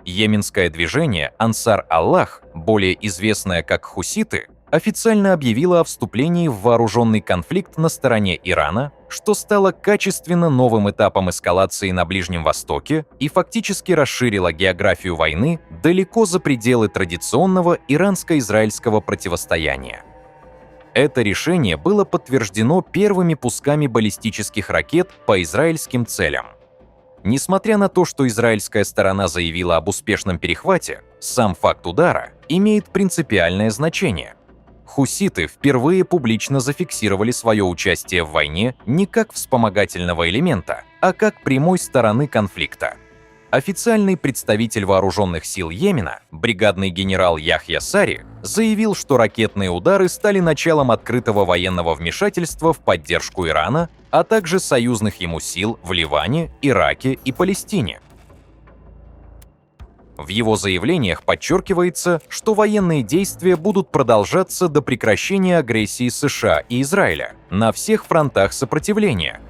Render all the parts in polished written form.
Йеменское движение Ансар Аллах, более известное как хуситы, официально объявило о вступлении в вооруженный конфликт на стороне Ирана, что стало качественно новым этапом эскалации на Ближнем Востоке и фактически расширило географию войны далеко за пределы традиционного иранско-израильского противостояния. Это решение было подтверждено первыми пусками баллистических ракет по израильским целям. Несмотря на то, что израильская сторона заявила об успешном перехвате, сам факт удара имеет принципиальное значение. Хуситы впервые публично зафиксировали свое участие в войне не как вспомогательного элемента, а как прямой стороны конфликта. Официальный представитель вооруженных сил Йемена, бригадный генерал Яхья Сари, заявил, что ракетные удары стали началом открытого военного вмешательства в поддержку Ирана, а также союзных ему сил в Ливане, Ираке и Палестине. В его заявлениях подчеркивается, что военные действия будут продолжаться до прекращения агрессии США и Израиля на всех фронтах сопротивления.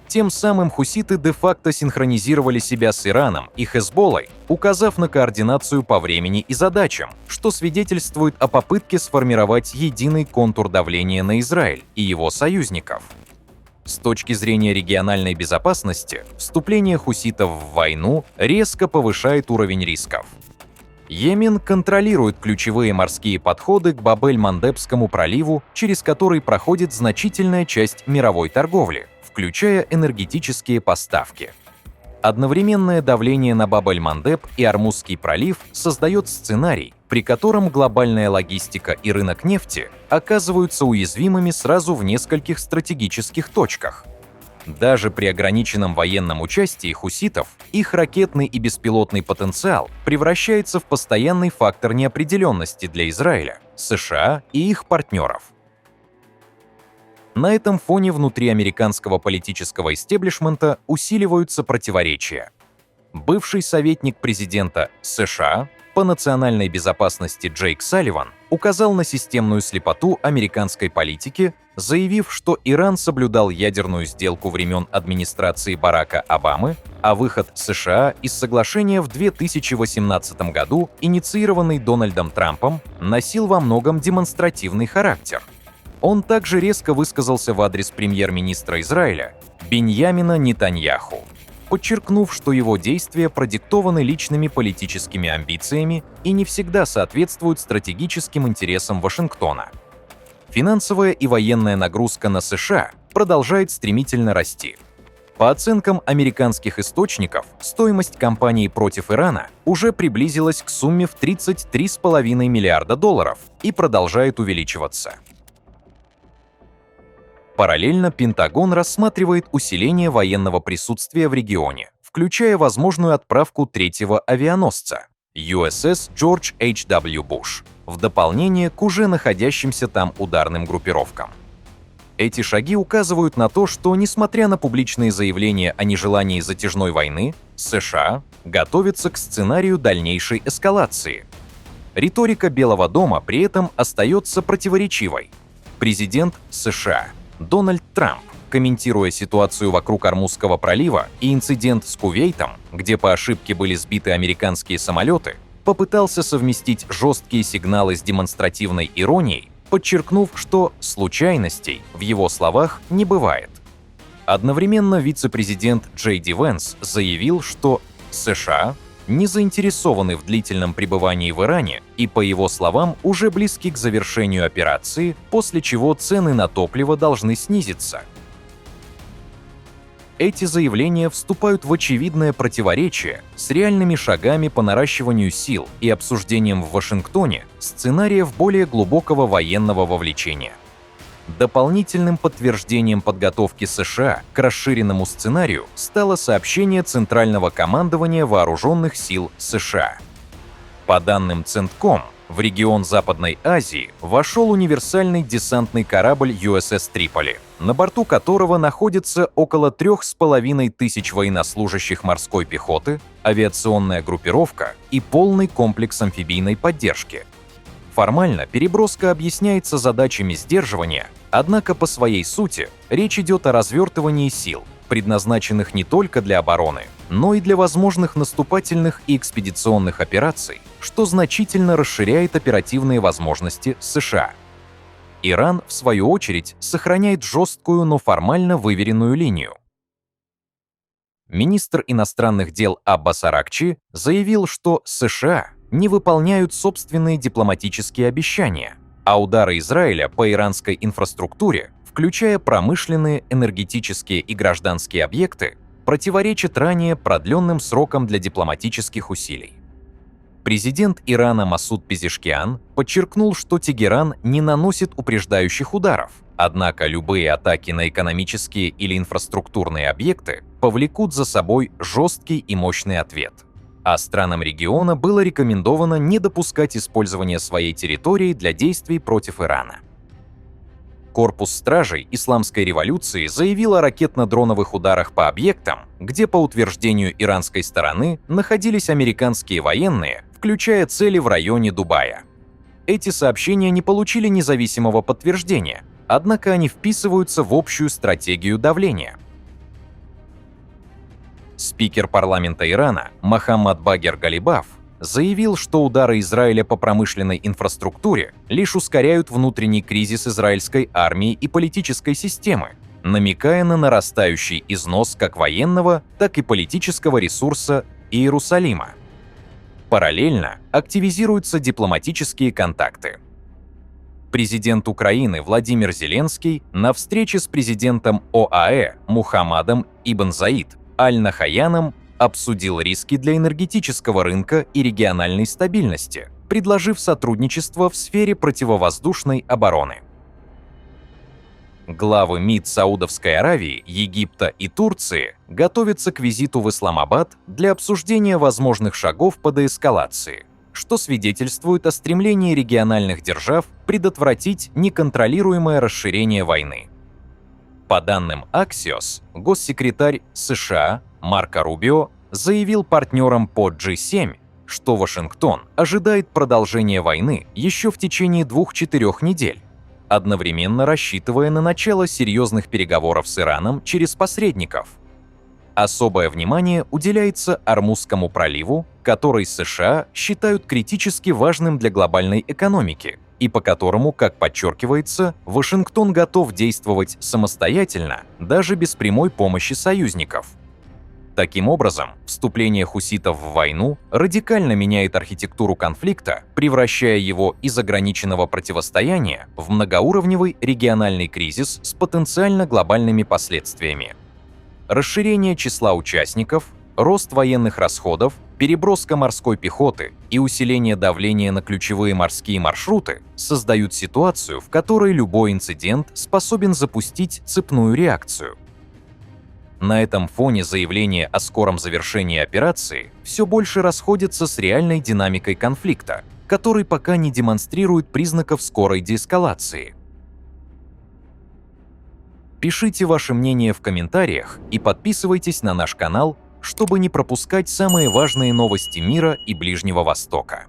Тем самым хуситы де-факто синхронизировали себя с Ираном и Хезболлой, указав на координацию по времени и задачам, что свидетельствует о попытке сформировать единый контур давления на Израиль и его союзников. С точки зрения региональной безопасности, вступление хуситов в войну резко повышает уровень рисков. Йемен контролирует ключевые морские подходы к Баб-эль-Мандебскому проливу, через который проходит значительная часть мировой торговли, включая энергетические поставки. Одновременное давление на Баб-эль-Мандеб и Ормузский пролив создает сценарий, при котором глобальная логистика и рынок нефти оказываются уязвимыми сразу в нескольких стратегических точках. Даже при ограниченном военном участии хуситов, их ракетный и беспилотный потенциал превращается в постоянный фактор неопределенности для Израиля, США и их партнеров. На этом фоне внутри американского политического истеблишмента усиливаются противоречия. Бывший советник президента США по национальной безопасности Джейк Салливан указал на системную слепоту американской политики, заявив, что Иран соблюдал ядерную сделку времен администрации Барака Обамы, а выход США из соглашения в 2018 году, инициированный Дональдом Трампом, носил во многом демонстративный характер. Он также резко высказался в адрес премьер-министра Израиля Биньямина Нетаньяху, подчеркнув, что его действия продиктованы личными политическими амбициями и не всегда соответствуют стратегическим интересам Вашингтона. Финансовая и военная нагрузка на США продолжает стремительно расти. По оценкам американских источников, стоимость кампании против Ирана уже приблизилась к сумме в $33,5 миллиарда и продолжает увеличиваться. Параллельно Пентагон рассматривает усиление военного присутствия в регионе, включая возможную отправку третьего авианосца USS George H.W. Bush в дополнение к уже находящимся там ударным группировкам. Эти шаги указывают на то, что, несмотря на публичные заявления о нежелании затяжной войны, США готовятся к сценарию дальнейшей эскалации. Риторика Белого дома при этом остается противоречивой. Президент США Дональд Трамп, комментируя ситуацию вокруг Ормузского пролива и инцидент с Кувейтом, где по ошибке были сбиты американские самолеты, попытался совместить жесткие сигналы с демонстративной иронией, подчеркнув, что случайностей в его словах не бывает. Одновременно вице-президент Джей Ди Венс заявил, что США не заинтересованы в длительном пребывании в Иране и, по его словам, уже близки к завершению операции, после чего цены на топливо должны снизиться. Эти заявления вступают в очевидное противоречие с реальными шагами по наращиванию сил и обсуждением в Вашингтоне сценариев более глубокого военного вовлечения. Дополнительным подтверждением подготовки США к расширенному сценарию стало сообщение Центрального командования Вооруженных сил США. По данным Центком, в регион Западной Азии вошел универсальный десантный корабль USS Триполи, на борту которого находится около 3500 военнослужащих морской пехоты, авиационная группировка и полный комплекс амфибийной поддержки. Формально переброска объясняется задачами сдерживания, однако по своей сути речь идет о развертывании сил, предназначенных не только для обороны, но и для возможных наступательных и экспедиционных операций, что значительно расширяет оперативные возможности США. Иран, в свою очередь, сохраняет жесткую, но формально выверенную линию. Министр иностранных дел Аббас Аракчи заявил, что США не выполняют собственные дипломатические обещания, а удары Израиля по иранской инфраструктуре, включая промышленные, энергетические и гражданские объекты, противоречат ранее продленным срокам для дипломатических усилий. Президент Ирана Масуд Пезешкиан подчеркнул, что Тегеран не наносит упреждающих ударов, однако любые атаки на экономические или инфраструктурные объекты повлекут за собой жесткий и мощный ответ. А странам региона было рекомендовано не допускать использования своей территории для действий против Ирана. Корпус стражей Исламской революции заявил о ракетно-дроновых ударах по объектам, где, по утверждению иранской стороны, находились американские военные, включая цели в районе Дубая. Эти сообщения не получили независимого подтверждения, однако они вписываются в общую стратегию давления. Спикер парламента Ирана Мохаммад Багер Галибаф заявил, что удары Израиля по промышленной инфраструктуре лишь ускоряют внутренний кризис израильской армии и политической системы, намекая на нарастающий износ как военного, так и политического ресурса Иерусалима. Параллельно активизируются дипломатические контакты. Президент Украины Владимир Зеленский на встрече с президентом ОАЭ Мухаммадом Ибн Заид Аль-Нахаяном обсудил риски для энергетического рынка и региональной стабильности, предложив сотрудничество в сфере противовоздушной обороны. Главы МИД Саудовской Аравии, Египта и Турции готовятся к визиту в Исламабад для обсуждения возможных шагов по деэскалации, что свидетельствует о стремлении региональных держав предотвратить неконтролируемое расширение войны. По данным Axios, госсекретарь США Марко Рубио заявил партнерам по G7, что Вашингтон ожидает продолжения войны еще в течение 2-4 недель, одновременно рассчитывая на начало серьезных переговоров с Ираном через посредников. Особое внимание уделяется Ормузскому проливу, который США считают критически важным для глобальной экономики, и по которому, как подчеркивается, Вашингтон готов действовать самостоятельно, даже без прямой помощи союзников. Таким образом, вступление хуситов в войну радикально меняет архитектуру конфликта, превращая его из ограниченного противостояния в многоуровневый региональный кризис с потенциально глобальными последствиями. Расширение числа участников, рост военных расходов, переброска морской пехоты и усиление давления на ключевые морские маршруты создают ситуацию, в которой любой инцидент способен запустить цепную реакцию. На этом фоне заявления о скором завершении операции все больше расходятся с реальной динамикой конфликта, который пока не демонстрирует признаков скорой деэскалации. Пишите ваше мнение в комментариях и подписывайтесь на наш канал, чтобы не пропускать самые важные новости мира и Ближнего Востока.